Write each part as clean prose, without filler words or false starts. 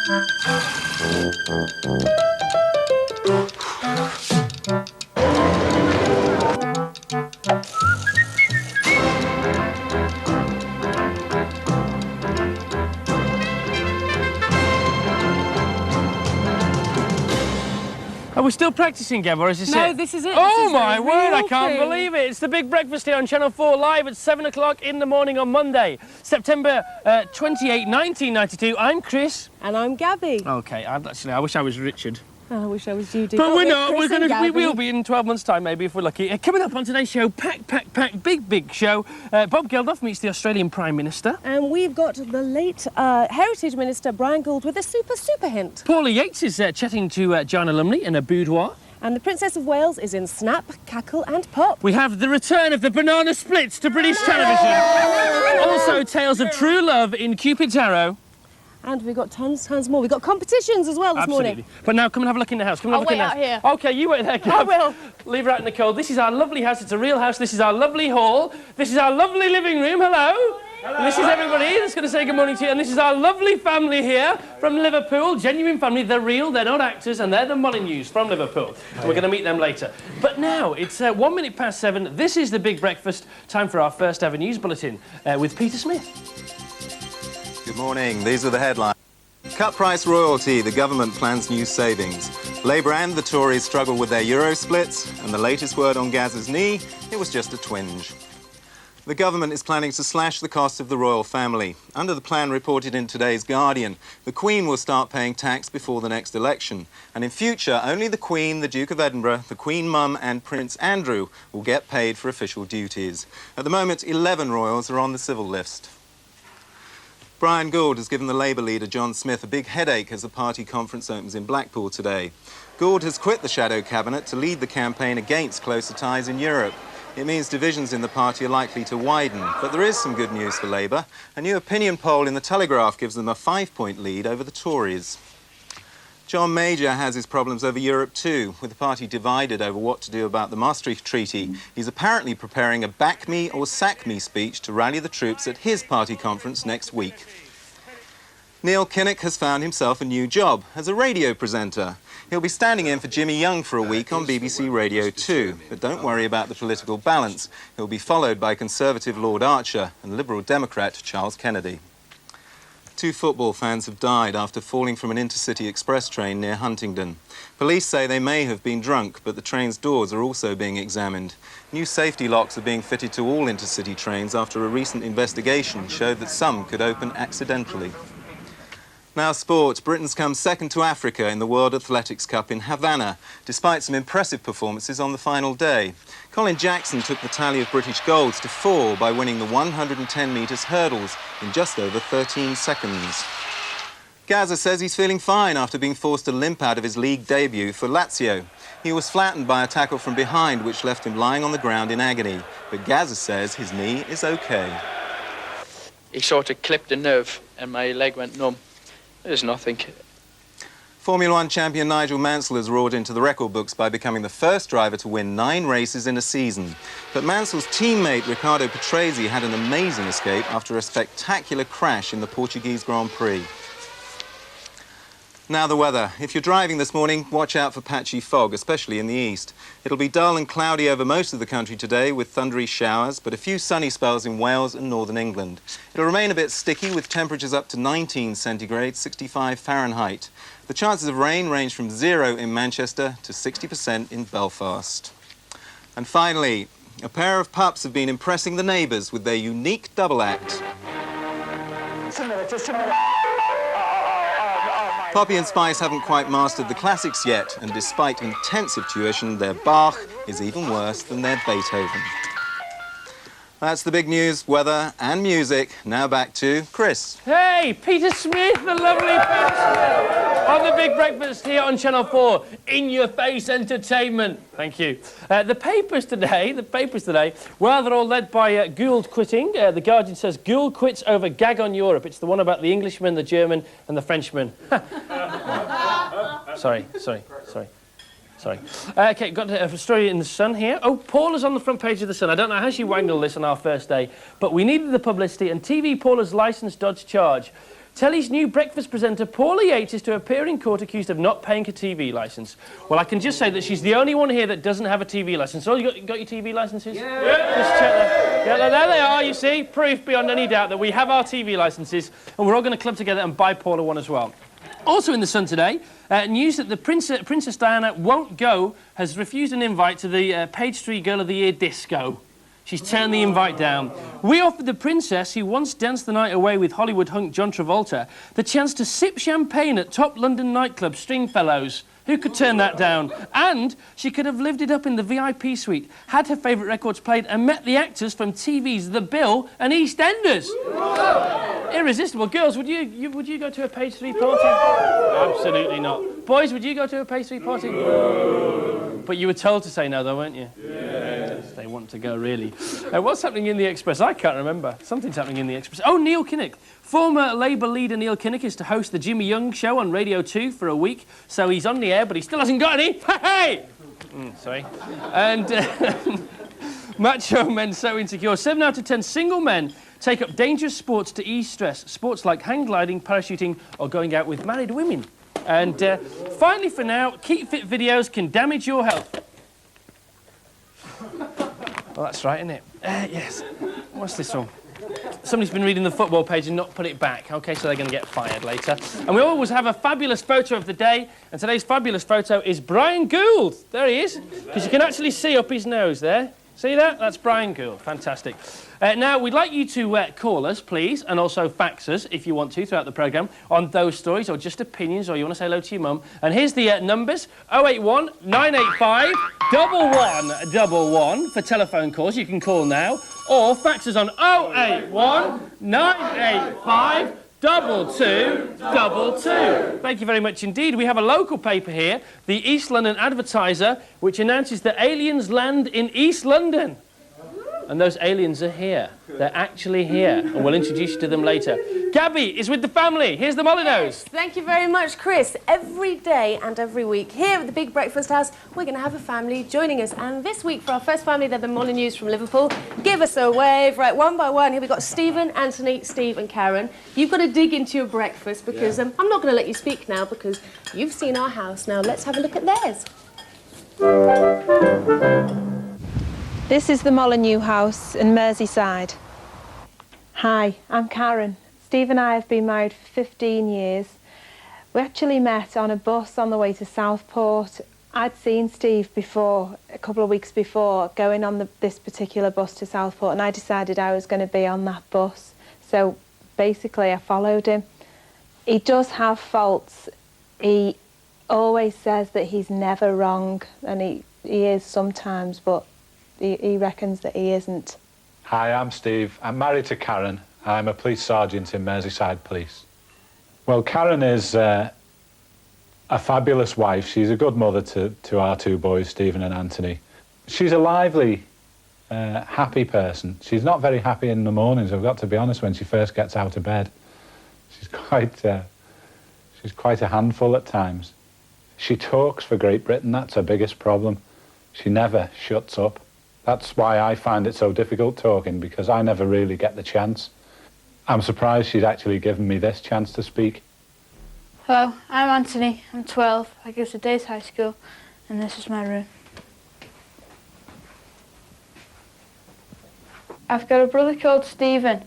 Are we still practising, Gav, or is this it? No, this is it. Oh, this is my word, I can't thing. believe it. It's the Big Breakfast here on Channel 4, live at 7 o'clock in the morning on Monday, September 28, 1992. I'm Chris. And I'm Gabby. OK, I wish I was Richard. Oh, I wish I was Judy. But we're not. Chris We will be in 12 months' time, maybe, if we're lucky. Coming up on today's show, pack, big show. Bob Geldof meets the Australian Prime Minister. And we've got the late Heritage Minister Brian Gould with a super hint. Paula Yates is chatting to John Alumni in a boudoir. And the Princess of Wales is in Snap, Cackle and Pop. We have the return of the banana splits to British television. Also, tales of true love in Cupid's Arrow. And we've got tons more. We've got competitions as well this morning. But now come and have a look in the house. Come and have a look in the house. I'll wait out here. OK, you wait there, Gav. I will. Leave her out in the cold. This is our lovely house. It's a real house. This is our lovely hall. This is our lovely living room. Hello. Hello. And this is everybody that's going to say good morning to you. And this is our lovely family here from Liverpool. Genuine family. They're real. They're not actors. And they're the Molyneux from Liverpool. And we're going to meet them later. But now, it's 1 minute past 7. This is the Big Breakfast. Time for our first ever news bulletin with Peter Smith. Good morning. These are the headlines. Cut price royalty, the government plans new savings. Labour and the Tories struggle with their Euro splits, and the latest word on Gaz's knee, it was just a twinge. The government is planning to slash the cost of the royal family. Under the plan reported in today's Guardian, the Queen will start paying tax before the next election, and in future only the Queen, the Duke of Edinburgh, the Queen Mum and Prince Andrew will get paid for official duties. At the moment, 11 royals are on the civil list. Brian Gould has given the Labour leader John Smith a big headache as the party conference opens in Blackpool today. Gould has quit the shadow cabinet to lead the campaign against closer ties in Europe. It means divisions in the party are likely to widen, but there is some good news for Labour. A new opinion poll in the Telegraph gives them a 5-point lead over the Tories. John Major has his problems over Europe too, with the party divided over what to do about the Maastricht Treaty. He's apparently preparing a back me or sack me speech to rally the troops at his party conference next week. Neil Kinnock has found himself a new job as a radio presenter. He'll be standing in for Jimmy Young for a week on BBC Radio 2. But don't worry about the political balance. He'll be followed by Conservative Lord Archer and Liberal Democrat Charles Kennedy. 2 football fans have died after falling from an intercity express train near Huntingdon. Police say they may have been drunk, but the train's doors are also being examined. New safety locks are being fitted to all intercity trains after a recent investigation showed that some could open accidentally. Now sport. Britain's come second to Africa in the World Athletics Cup in Havana, despite some impressive performances on the final day. Colin Jackson took the tally of British golds to 4 by winning the 110 metres hurdles in just over 13 seconds. Gaza says he's feeling fine after being forced to limp out of his league debut for Lazio. He was flattened by a tackle from behind, which left him lying on the ground in agony. But Gaza says his knee is OK. He sort of clipped a nerve and my leg went numb. There's nothing. Formula 1 champion Nigel Mansell has roared into the record books by becoming the first driver to win 9 races in a season. But Mansell's teammate Riccardo Patrese had an amazing escape after a spectacular crash in the Portuguese Grand Prix. Now the weather. If you're driving this morning, watch out for patchy fog, especially in the east. It'll be dull and cloudy over most of the country today with thundery showers, but a few sunny spells in Wales and northern England. It'll remain a bit sticky with temperatures up to 19 centigrade, 65 Fahrenheit. The chances of rain range from 0 in Manchester to 60% in Belfast. And finally, a pair of pups have been impressing the neighbours with their unique double act. Just a minute. Poppy and Spice haven't quite mastered the classics yet, and despite intensive tuition, their Bach is even worse than their Beethoven. That's the big news, weather and music. Now back to Chris. Hey, Peter Smith, the lovely Peter Smith, on the Big Breakfast here on Channel 4. In-your-face entertainment. Thank you. The papers today, well, they're all led by Gould quitting. The Guardian says Gould quits over gag on Europe. It's the one about the Englishman, the German and the Frenchman. Sorry. OK, got a story in The Sun here. Oh, Paula's on the front page of The Sun. I don't know how she wangled this on our first day, but we needed the publicity, and TV Paula's licensed Dodge Charge Telly's new breakfast presenter, Paula Yates, is to appear in court accused of not paying a TV licence. Well, I can just say that she's the only one here that doesn't have a TV licence. Oh, you got your TV licences? Yeah. Just check that. Yeah, there they are, you see. Proof beyond any doubt that we have our TV licences, and we're all going to club together and buy Paula one as well. Also in the Sun today, news that the Princess Diana won't go, has refused an invite to the Page 3 Girl of the Year disco. She's turned the invite down. We offered the princess, who once danced the night away with Hollywood hunk John Travolta, the chance to sip champagne at top London nightclub Stringfellows. Who could turn that down? And she could have lived it up in the VIP suite, had her favourite records played and met the actors from TV's The Bill and EastEnders. Irresistible. Girls, would you go to a Page 3 party? Absolutely not. Boys, would you go to a Page 3 party? But you were told to say no, though, weren't you? Yes. They want to go, really. What's happening in the Express? I can't remember. Something's happening in the Express. Oh, Neil Kinnock. Former Labour leader Neil Kinnock is to host the Jimmy Young Show on Radio 2 for a week. So he's on the air, but he still hasn't got any. Hey! Sorry. And macho men so insecure. 7 out of 10 single men take up dangerous sports to ease stress. Sports like hang gliding, parachuting, or going out with married women. And finally, for now, Keep Fit videos can damage your health. Well, that's right, isn't it? Yes. What's this one? Somebody's been reading the football page and not put it back. OK, so they're going to get fired later. And we always have a fabulous photo of the day. And today's fabulous photo is Brian Gould. There he is. Because you can actually see up his nose there. See that? That's Brian Gould. Fantastic. Now, we'd like you to call us, please, and also fax us, if you want to, throughout the programme, on those stories or just opinions, or you want to say hello to your mum. And here's the numbers, 081 985 1111 for telephone calls. You can call now, or fax us on 081 985 2222. Thank you very much indeed. We have a local paper here, the East London Advertiser, which announces that aliens land in East London. And those aliens are here. They're actually here. And we'll introduce you to them later. Gabby is with the family. Here's the Molyneux. Thank you very much, Chris. Every day and every week here at the Big Breakfast House, we're going to have a family joining us. And this week, for our first family, they're the Molyneux from Liverpool. Give us a wave. Right, one by one. Here we've got Stephen, Anthony, Steve and Karen. You've got to dig into your breakfast because I'm not going to let you speak now because you've seen our house. Now, let's have a look at theirs. This is the Molyneux house in Merseyside. Hi, I'm Karen. Steve and I have been married for 15 years. We actually met on a bus on the way to Southport. I'd seen Steve before, a couple of weeks before, going on this particular bus to Southport, and I decided I was going to be on that bus. So basically I followed him. He does have faults. He always says that he's never wrong, and he is sometimes, but he reckons that he isn't. Hi, I'm Steve. I'm married to Karen. I'm a police sergeant in Merseyside Police. Well, Karen is a fabulous wife. She's a good mother to our two boys, Stephen and Anthony. She's a lively, happy person. She's not very happy in the mornings, I've got to be honest, when she first gets out of bed. She's quite a handful at times. She talks for Great Britain. That's her biggest problem. She never shuts up. That's why I find it so difficult talking, because I never really get the chance. I'm surprised she's actually given me this chance to speak. Hello, I'm Anthony. I'm 12. I go to Days High School, and this is my room. I've got a brother called Stephen,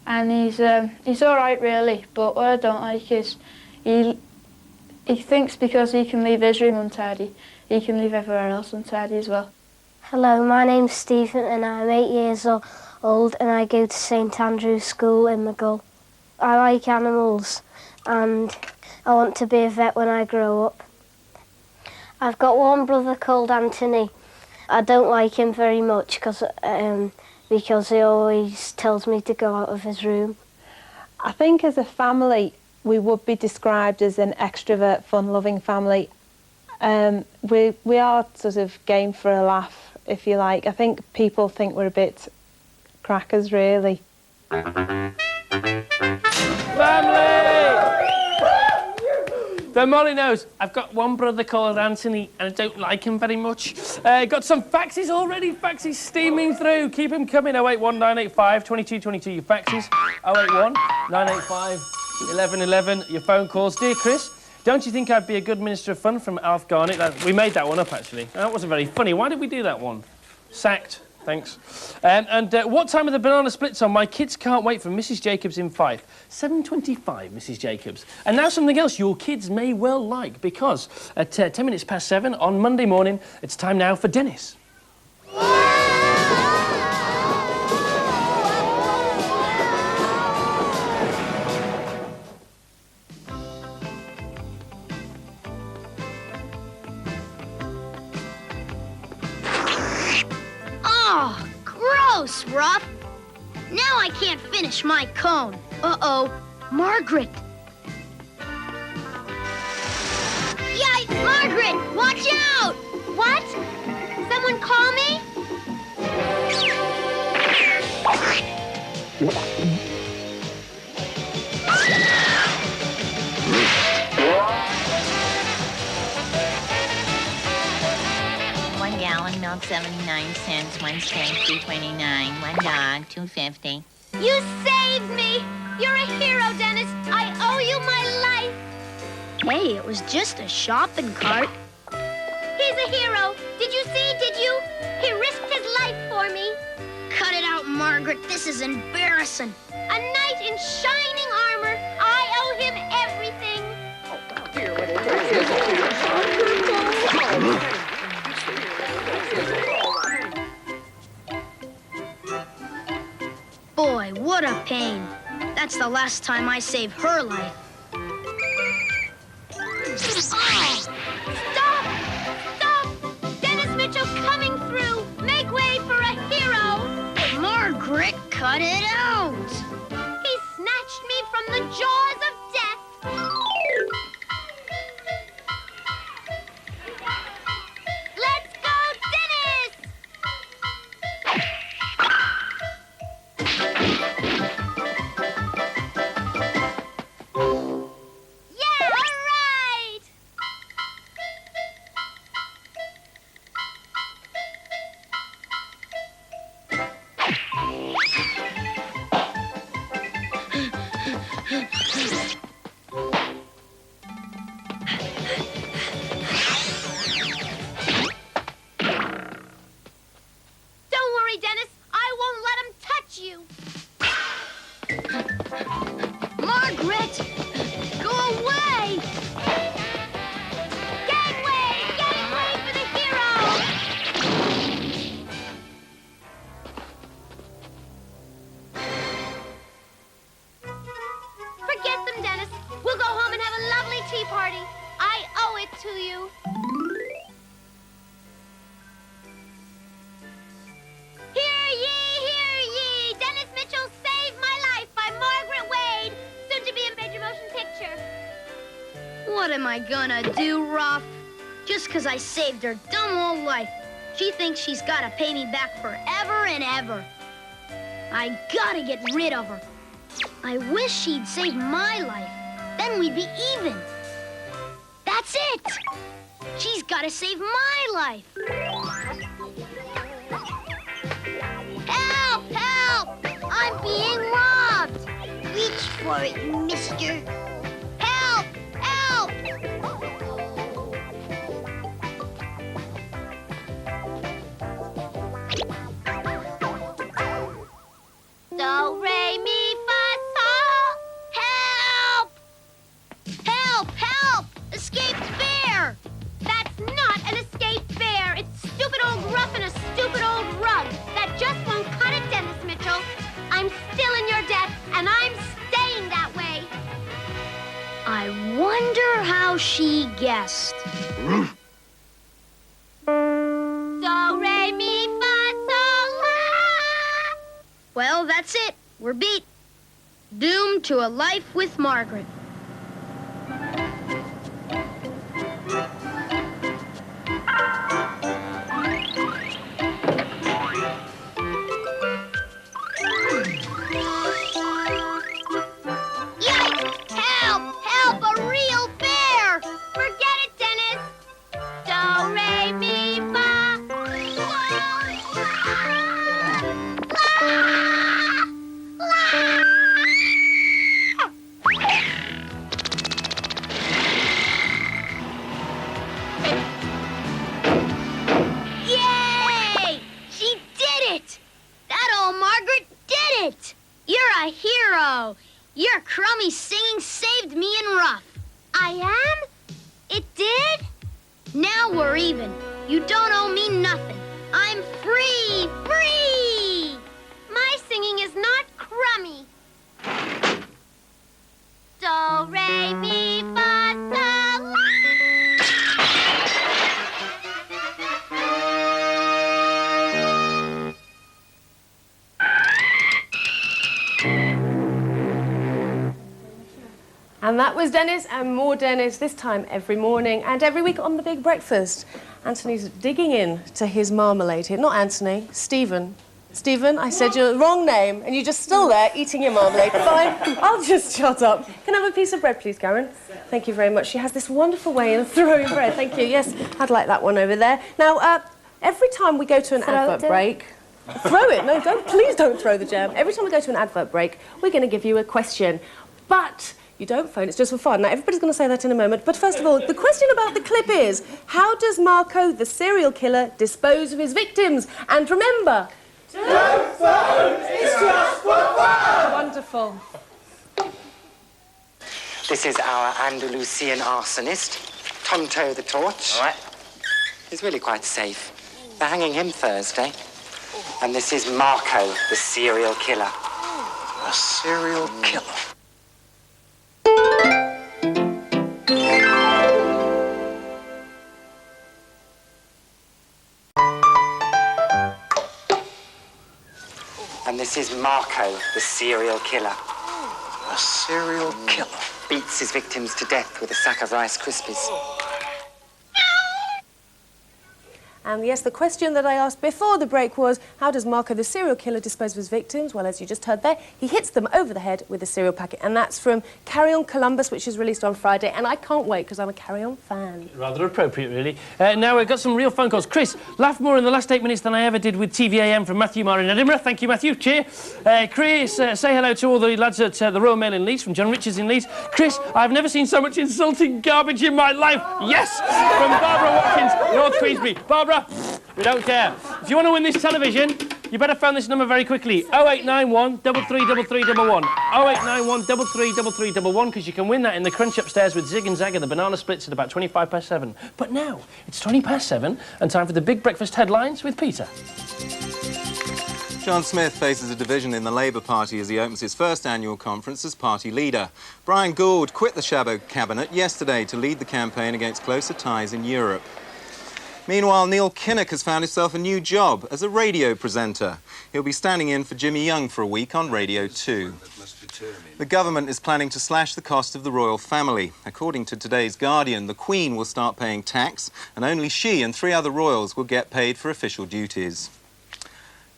and he's all right really, but what I don't like is he thinks because he can leave his room untidy, he can leave everywhere else untidy as well. Hello, my name's Stephen and I'm 8 years old and I go to St Andrew's School in Maghull. I like animals and I want to be a vet when I grow up. I've got one brother called Anthony. I don't like him very much because he always tells me to go out of his room. I think as a family we would be described as an extrovert, fun-loving family. We are sort of game for a laugh, if you like. I think people think we're a bit crackers, really. Family! The Molyneux. I've got one brother called Anthony and I don't like him very much. Got some faxes already. Faxes steaming through. Keep them coming. 081 985 2222. Your faxes. 081 985 1111, your phone calls. Dear Chris, don't you think I'd be a good Minister of Fun from Alf Garnett? We made that one up, actually. That wasn't very funny. Why did we do that one? Sacked. Thanks. What time are the banana splits on? My kids can't wait for Mrs. Jacobs in Fife. 7:25, Mrs. Jacobs. And now something else your kids may well like, because at 10 minutes past 7 on Monday morning, it's time now for Dennis. Oh, gross, Ruff. Now I can't finish my cone. Uh-oh, Margaret. Yikes, Margaret, watch out! What? Someone call me? 1 gallon, milk 79 cents, 1 steak, $3.29, 1 dog, $2.50. You saved me! You're a hero, Dennis. I owe you my life. Hey, it was just a shopping cart. He's a hero. Did you see? Did you? He risked his life for me. Cut it out, Margaret. This is embarrassing. A knight in shining armor. I owe him everything. Boy, what a pain. That's the last time I save her life. Oh! Stop! Stop! Dennis Mitchell coming through! Make way for a hero! Margaret, cut it out! He snatched me from the jaws of death! Let's go, Dennis! Yeah, all right! Don't worry, Dennis. I won't let him touch you. Margaret! Go away! Gangway! Gangway for the hero! Forget them, Dennis. We'll go home and have a lovely tea party. I owe it to you. Hear ye, hear ye! Dennis Mitchell saved my life by Margaret Wade, soon to be a major motion picture. What am I gonna do, Ruff? Just 'cause I saved her dumb old life, she thinks she's gotta pay me back forever and ever. I gotta get rid of her. I wish she'd saved my life. Then we'd be even. That's it! She's gotta save my life. Help! Help! I'm being robbed! Reach for it, mister. Help! Help! Do, re, mi, fa, sol. Help! Help! Help! Escaped bear! That's not an escaped bear. It's stupid old Ruff and a stupid old rug. That just won't cut it, Dennis Mitchell. I'm still in your debt, and I'm staying that way. I wonder how she guessed. Do, re, mi, fa, sol, la. Well, that's it. We're beat. Doomed to a life with Margaret. Yikes! Help! Help! A real bear! Forget it, Dennis! Do, re, mi, fa. La! La! Your crummy singing saved me and Ruff. I am? It did? Now we're even. You don't owe me nothing. I'm free! Free! My singing is not crummy. Do, re, mi, fa, sol, la. And that was Dennis and more Dennis, this time every morning and every week on The Big Breakfast. Anthony's digging in to his marmalade here. Not Anthony, Stephen. Stephen, I said your wrong name and you're just still there eating your marmalade. Fine, I'll just shut up. Can I have a piece of bread, please, Karen? Thank you very much. She has this wonderful way of throwing bread. Thank you. Yes, I'd like that one over there. Now, every time we go to an advert break... Throw it. No, please don't throw the jam. Every time we go to an advert break, we're going to give you a question. But... you don't phone, it's just for fun. Now, everybody's going to say that in a moment. But first of all, the question about the clip is, how does Marco, the serial killer, dispose of his victims? And remember... don't phone, it's just for fun! Wonderful. This is our Andalusian arsonist, Tonto the Torch. All right. He's really quite safe. They're hanging him Thursday. And this is Marco, the serial killer. A serial killer. And this is Marco, the serial killer. A serial killer. Beats his victims to death with a sack of Rice Krispies. And yes, the question that I asked before the break was, how does Marco, the serial killer, dispose of his victims? Well, as you just heard there, he hits them over the head with a cereal packet. And that's from Carry On Columbus, which is released on Friday. And I can't wait, because I'm a Carry On fan. Rather appropriate, really. Now, we've got some real phone calls. Chris, laughed more in the last 8 minutes than I ever did with TVAM from Matthew Marr in Edinburgh. Thank you, Matthew. Cheer. Chris, say hello to all the lads at the Royal Mail in Leeds, from John Richards in Leeds. Chris, I've never seen so much insulting garbage in my life. Yes! From Barbara Watkins, North Queensbury. Barbara, we don't care. If you want to win this television, you better phone this number very quickly. 0891 333311. 0891 333311, because you can win that in the crunch upstairs with Zig and Zag and the banana splits at about 7:25. But now, it's 7:20 and time for the Big Breakfast headlines with Peter. John Smith faces a division in the Labour Party as he opens his first annual conference as party leader. Brian Gould quit the Shadow Cabinet yesterday to lead the campaign against closer ties in Europe. Meanwhile, Neil Kinnock has found himself a new job as a radio presenter. He'll be standing in for Jimmy Young for a week on Radio 2. The government is planning to slash the cost of the royal family. According to today's Guardian, the Queen will start paying tax, and only she and 3 other royals will get paid for official duties.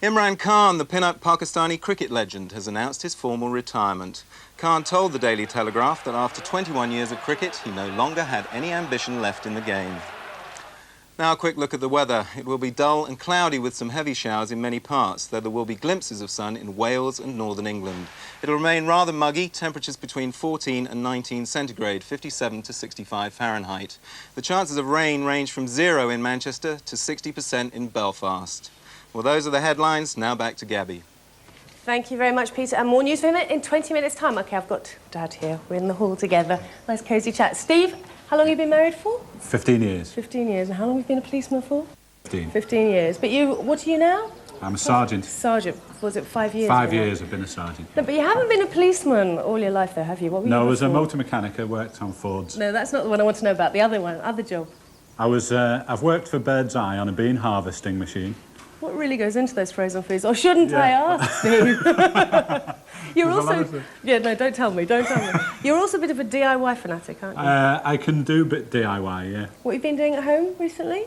Imran Khan, the pin-up Pakistani cricket legend, has announced his formal retirement. Khan told the Daily Telegraph that after 21 years of cricket, he no longer had any ambition left in the game. Now a quick look at the weather. It will be dull and cloudy with some heavy showers in many parts, though there will be glimpses of sun in Wales and northern England. It'll remain rather muggy, temperatures between 14 and 19 centigrade, 57 to 65 Fahrenheit. The chances of rain range from 0 in Manchester to 60% in Belfast. Well, those are the headlines. Now back to Gabby. Thank you very much, Peter. And more news for him in 20 minutes' time. OK, I've got Dad here. We're in the hall together. Nice cosy chat. Steve, how long have you been married for? 15 years. 15 years. And how long have you been a policeman for? 15. 15 years. But you, what are you now? I'm a sergeant. Sergeant. Was it 5 years? 5 years I've been a sergeant. No, but you haven't been a policeman all your life, though, have you? What were you No, I was a before? motor mechanic. I worked on Fords. No, that's not the one I want to know about. The other one, other job. I've worked for Bird's Eye on a bean harvesting machine. What really goes into those frozen foods? Or shouldn't I ask, Steve? You're also... Yeah, no, don't tell me, don't tell me. You're also a bit of a DIY fanatic, aren't you? I can do a bit DIY, yeah. What have you been doing at home recently?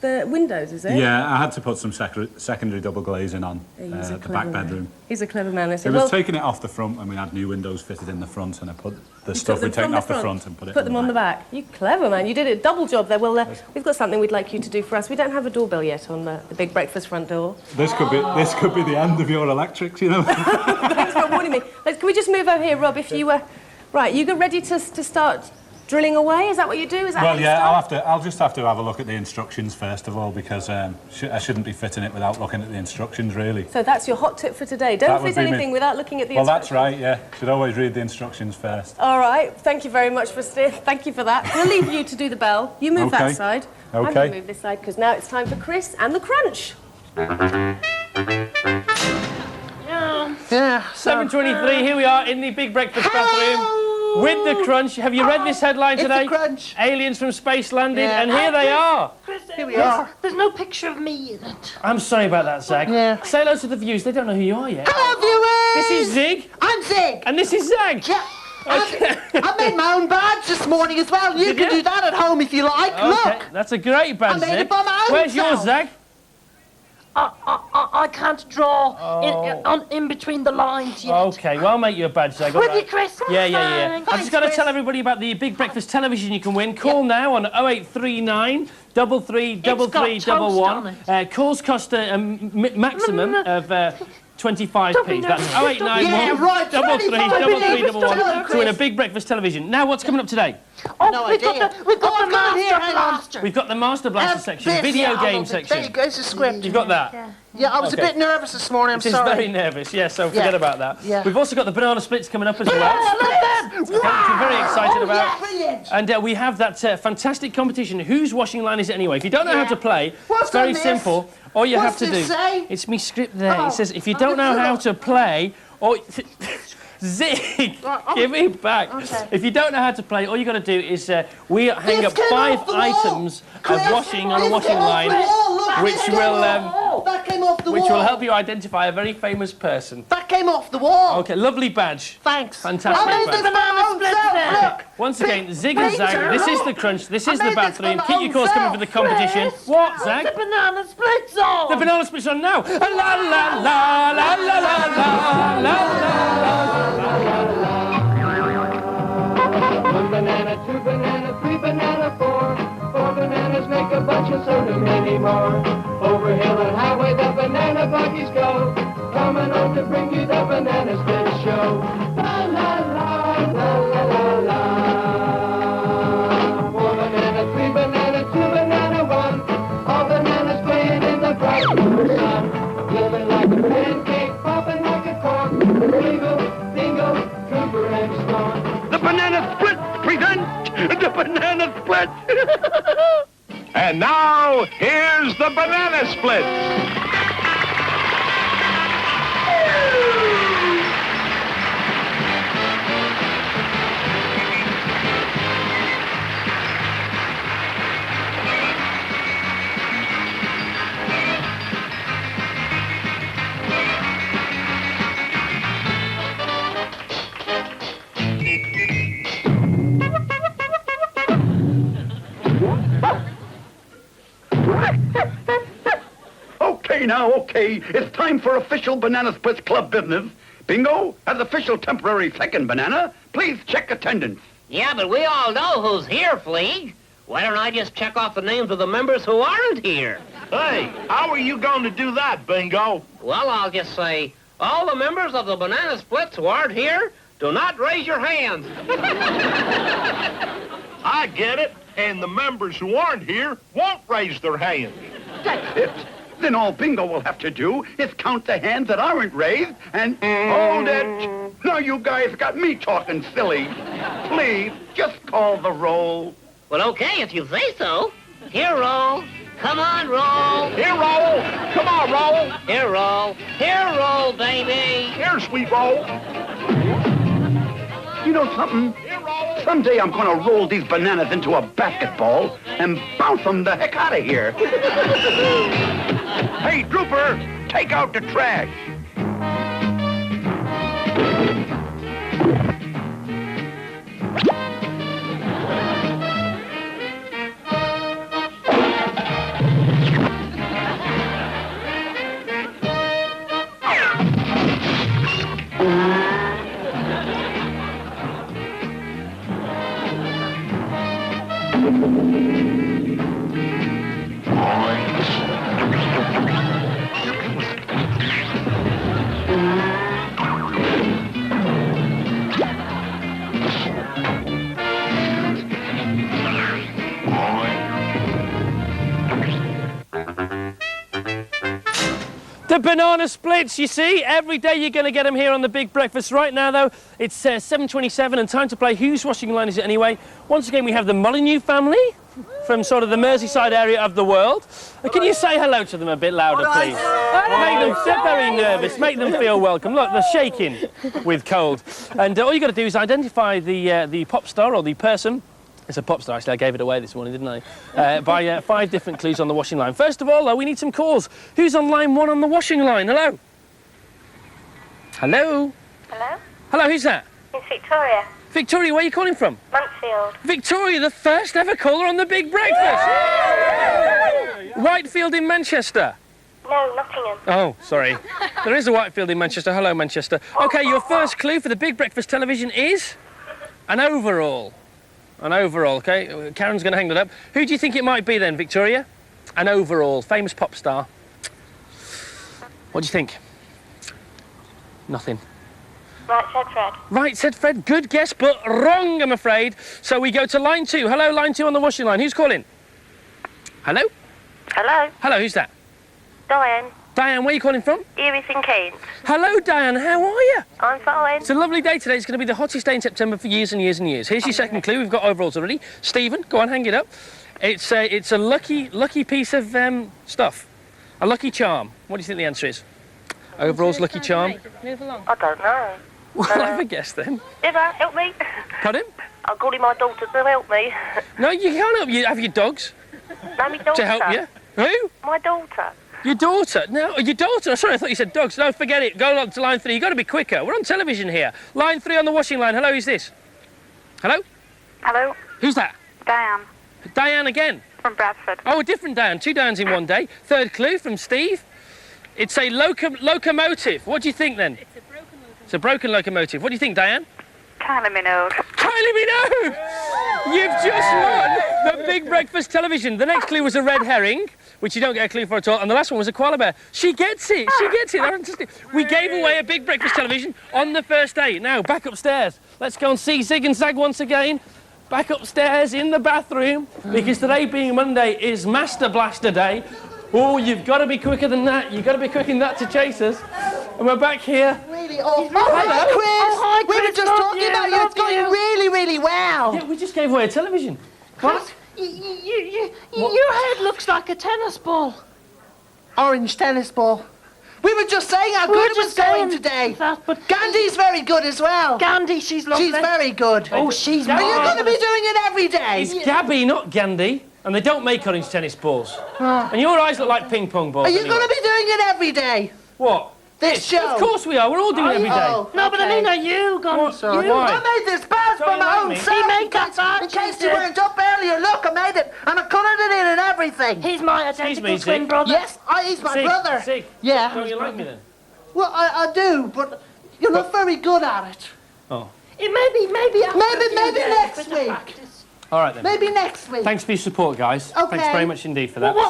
The windows, is it? Yeah, I had to put some secondary double glazing on the back bedroom. He's a clever man, isn't It he? was taking it off the front when we had new windows fitted in the front, and I put the stuff we'd taken off the front and put it them on the back. You clever man, you did a double job there. Well, we've got something we'd like you to do for us. We don't have a doorbell yet on the Big Breakfast front door. This could be the end of your electrics, you know. Thanks for warning me. Can we just move over here, Rob, if you were... Right, you get ready to start drilling away? Is that what you do? Is that how Well, you yeah, start? I'll just have to have a look at the instructions first of all, because I shouldn't be fitting it without looking at the instructions, really. So that's your hot tip for today. Don't fit anything without looking at the instructions. Well, that's right, yeah. Should always read the instructions first. All right. Thank you very much for thank you for that. We'll leave you to do the bell. You move that side. Okay. I'm going to move this side because now it's time for Chris and the crunch. Yeah. 7:23. Here we are in the big breakfast bathroom. With the crunch. Have you read this headline today? It's the crunch. Aliens from space landed, and here they are. Here we are. There's no picture of me in it. I'm sorry about that, Zag. Yeah. Say hello to the viewers. They don't know who you are yet. Hello, viewers! This is Zig. I'm Zig. And this is Zag. Yeah. Okay. I made my own badge this morning as well. You can do that at home if you like. Okay. Look. That's a great badge, I made Zig. it by my own Where's yours, self. Zag? I can't draw in between the lines yet. Okay, well, I'll make you a badge, Zag. Will you, Chris? Yeah. Thanks, I've just got to Chris. tell everybody about the Big Breakfast television you can win. Call now on 0839 333311. Calls cost a maximum of 25p. That's 0891 Yeah, right, 333311 to win a Big Breakfast television. Now, what's coming up today? Oh, we've got the Master Blaster. We've got the Master Blaster section, video game section. There you go, it's a script. You've got that? Yeah, I was a Okay. bit nervous this morning, I'm It is sorry. very nervous, yeah, so forget about that. Yeah. We've also got the banana splits coming up as well. Which we're very excited about. Brilliant. And we have that fantastic competition. Whose washing line is it anyway? If you don't know how to play, What's it's very on this? simple. All you have What's to do... this say? It's me script there. Oh. It says, if you don't know how to play... or Zig, give me back. Okay. If you don't know how to play, all you got to do is we hang This up came 5 off the wall. items Chris, of washing on a this washing came off line, the wall. Look, which this came will that came off the which wall. will help you identify a very famous person. That came off the wall. Okay, lovely badge. Thanks. Fantastic I made badge. this banana split there. Okay, once again, Zig and Zag, this is the crunch, this is the bathroom. Keep your calls coming for the competition. What, Zag? The banana splits on. The banana splits on now. La la la la la la la la la. One banana, two banana, three banana, four. Four bananas make a bunch and so do many more. Over hill and highway the banana buggies go. Coming on to bring you the banana split show. La la la, la la la la. Four banana, three banana, two banana, one. All bananas playing in the bright sun. Living like a pancake, popping like a cork. Bingo, bingo, trooper and storm. The banana split present the banana split. And now here's the banana split. Okay. It's time for official Banana Splits Club business. Bingo, as official temporary second banana, please check attendance. Yeah, but we all know who's here, Flea. Why don't I just check off the names of the members who aren't here? Hey, how are you going to do that, Bingo? Well, I'll just say, all the members of the Banana Splits who aren't here, do not raise your hands. I get it, and the members who aren't here won't raise their hands. That's it. Then all Bingo will have to do is count the hands that aren't raised and... Hold it! Now you guys got me talking silly. Please, just call the roll. Well, okay, if you say so. Here, roll. Come on, roll. Here, roll. Come on, roll. Here, roll. Here, roll, baby. Here, sweet roll. You know something? Someday I'm going to roll these bananas into a basketball and bounce them the heck out of here. Hey, Trooper, take out the trash. The banana splits, you see. Every day you're going to get them here on the Big Breakfast. Right now, though, it's 7:27 and time to play Whose Washing Line Is It Anyway? Once again, we have the Molyneux family from sort of the Merseyside area of the world. Can you say hello to them a bit louder, please? They're very nervous. Make them feel welcome. Look, they're shaking with cold. And all you got to do is identify the pop star or the person. It's a pop star, actually. I gave it away this morning, didn't I? By 5 different clues on the washing line. First of all, though, we need some calls. Who's on line 1 on the washing line? Hello? Hello? Hello? Hello, who's that? It's Victoria. Victoria, where are you calling from? Mansfield. Victoria, the first ever caller on the Big Breakfast! Whitefield in Manchester. No, Nottingham. Oh, sorry. There is a Whitefield in Manchester. Hello, Manchester. OK, your first clue for the Big Breakfast television is an overall. An overall, OK? Karen's going to hang that up. Who do you think it might be then, Victoria? An overall, famous pop star. What do you think? Nothing. Right, said Fred. Right, said Fred. Good guess, but wrong, I'm afraid. So we go to line 2. Hello, line 2 on the washing line. Who's calling? Hello? Hello? Hello, who's that? Diane. Diane, where are you calling from? Erie St Keynes. Hello, Diane. How are you? I'm fine. It's a lovely day today. It's going to be the hottest day in September for years and years and years. Here's your second clue. We've got overalls already. Stephen, go on, hang it up. It's a lucky piece of stuff. A lucky charm. What do you think the answer is? Overalls, lucky charm. Move along. I don't know. Well, have a guess then. Eva, help me. Pardon? I'm calling my daughter to help me. No, you can't help you. Have your dogs No, my daughter. to help you. Who? My daughter. Your daughter? No, your daughter. Sorry, I thought you said dogs. No, forget it. Go on to line 3. You've got to be quicker. We're on television here. Line 3 on the washing line. Hello, who's this? Hello? Hello? Who's that? Diane. Diane again. From Bradford. Oh, a different Diane. 2 Dianes in one day. Third clue from Steve. It's a locomotive. What do you think then? It's a broken locomotive. What do you think, Diane? Kylie Minogue. Kylie Minogue! You've just won the Big Breakfast television. The next clue was a red herring, which you don't get a clue for at all, and the last one was a koala bear. She gets it. She gets it. That's fantastic. We gave away a Big Breakfast television on the first day. Now, back upstairs. Let's go and see Zig and Zag once again. Back upstairs in the bathroom, because today being Monday is Master Blaster Day. Oh, you've got to be quicker than that. You've got to be quicker than that to chase us. And we're back here. Really? Oh, hi, Chris. Oh, hi, We were Chris. just Love talking you, about you. love It's going you. really, really well. Yeah, we just gave away a television. What? Your head looks like a tennis ball. Orange tennis ball. We were just saying how good it was going today. But Gandhi's very good as well. Gandhi, she's lovely. She's very good. Oh, she's Are you going to be marvellous. doing it every day? It's Gabby, not Gandhi. And they don't make orange tennis balls. And your eyes look like ping pong balls. Are you anyway. going to be doing it every day? What? This show? Of course we are. We're all doing it every day. Oh, No, but I okay. mean, are you going What? to... Why? I made this badge Don't for you my like own me? self. He made that badge, in case he you did. weren't up earlier. Look, I made it. And I coloured it in and everything. He's my Excuse identical me, twin Zig. brother. Yes, he's my Sig, brother. Sig, Yeah. don't you like me then? Well, I do, but you're not very good at it. Oh. Maybe after a few Maybe days, next bit of week. practice. All right then. Maybe next week. Thanks for your support, guys. Okay. Thanks very much indeed for that. Wait,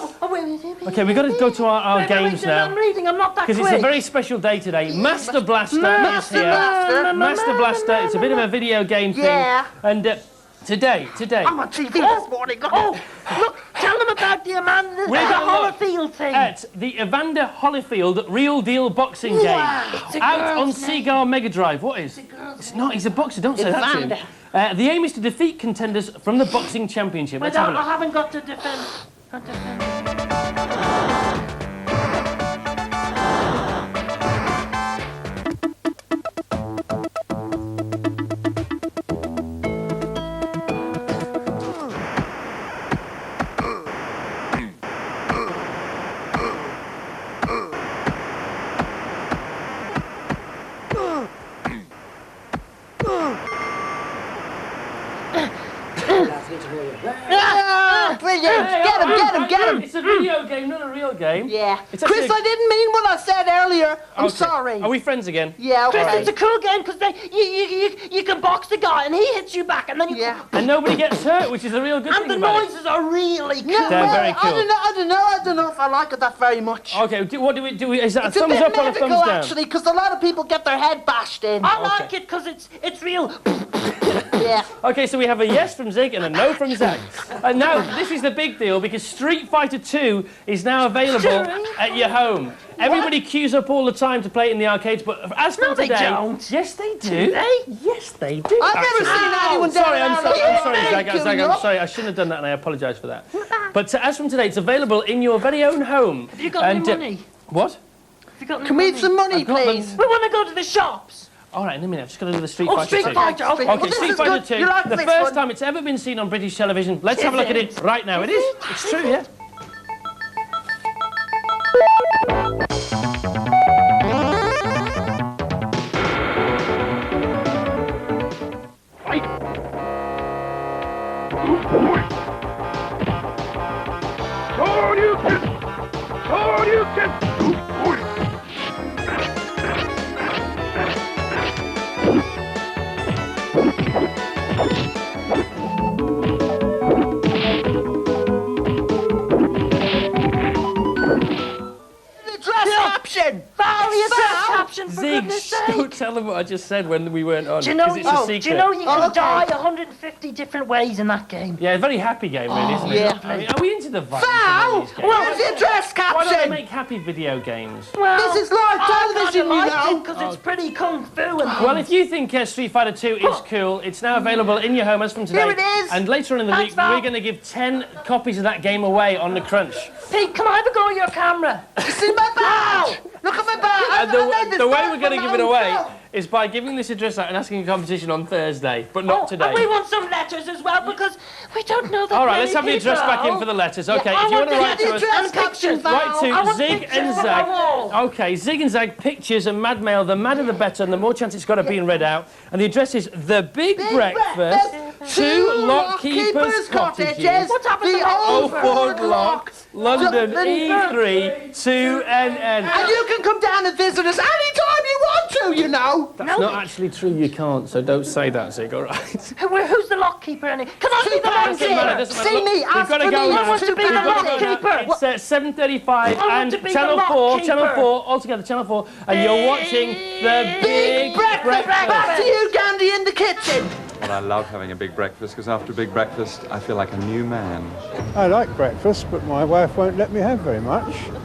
Okay, we've got to go to our games now. I'm reading, I'm not that quick. Because it's a very special day today. Master Blaster is here. Master Blaster. It's a bit of a video game thing. Yeah. And today. I'm on TV this morning. Oh, look, tell them about the Amanda We're gonna look Holyfield thing. at the Evander Holyfield Real Deal boxing game. It's a Out on girl's name. Seagull Mega Drive. What is? It's not. He's a boxer. Don't say that to him. The aim is to defeat contenders from the boxing championship. Let's have a I look. haven't got to defend. Ah, brilliant. Get him. It's a video game, not a real game. Yeah. It's Chris, actually- I didn't mean what I said earlier. I'm Okay. sorry. Are we friends again? Yeah, Chris, okay. it's a cool game because you can box the guy and he hits you back and then you... Yeah. And nobody gets hurt, which is a real good And thing the about it. noises are really cool. No, They're well, very cool. I don't know if I like it that very much. Okay, what do we? Is that It's a a thumbs bit up or a medical, thumbs down? actually, because a lot of people get their head bashed in. I like it because it's real. Yeah. Okay, so we have a yes from Zig and a no from Zach. And now, this is the big deal, because Street Fighter 2 is now available at your home. Everybody queues up all the time to play it in the arcades, but as from today... they don't. Yes, they do. Do they? Yes, they do. I've never seen anyone Sorry, down I'm sorry, Zach, I'm sorry. I shouldn't have done that, and I apologise for that. But as from today, it's available in your very own home. Have you got any money? What? Have you got any money? Can we have some money, please? We want to go to the shops. All right, in a minute, I've just got to do the Street Oh, Fighter 2. Street Fighter, okay. Okay, Well, Street Fighter 2, you like the this first one? time it's ever been seen on British television. Let's have a look at it right now. It is. It's true, yeah. Zig, don't tell them what I just said when we weren't on. Do you know, it's a secret. do you know you can die 150 different ways in that game? Yeah, a very happy game, really, isn't it? yeah. I mean, are we into the violence? Foul! Of these games? Where's the address, Captain? Why don't they make happy video games? Well, This is live television, you know. because it's pretty kung fu and Well, if you think Street Fighter 2 is cool, it's now available in your home as from today. Here it is. And later on in the week, we're going to give 10 copies of that game away on the Crunch. Pete, can I have a go at your camera? See my badge! Look at my badge! And the way we're going to give it away is by giving this address out and asking a competition on Thursday, but not today. And we want some letters as well, because we don't know that All right, many let's have the address people. back in for the letters. Okay, Yeah, if you want to write to us, and pictures, write I to want Zig pictures and on my Zag. wall. Okay, Zig and Zag, pictures and mad mail. The madder the better, and the more chance it's got of being read out. And the address is The Big Breakfast, 2 Lockkeepers Cottages, What happened to The the Old Ford Lock, London E3 2NN. And you can come down and visit us anytime you want to, you know. That's not actually true, you can't, so don't say that, Zig, all right? Who's the lockkeeper? Can I be the Doesn't matter, lockkeeper? doesn't matter. See Look, me, we've ask got to for go me. now. I want to be the We've got to go now. lockkeeper. It's 7:35 want and to be the Channel 4, lockkeeper. altogether Channel 4, and you're watching The Big Breakfast. Back to you, Gandhi, in the kitchen. Well, I love having a big breakfast, because after a big breakfast, I feel like a new man. I like breakfast, but my wife won't let me have very much.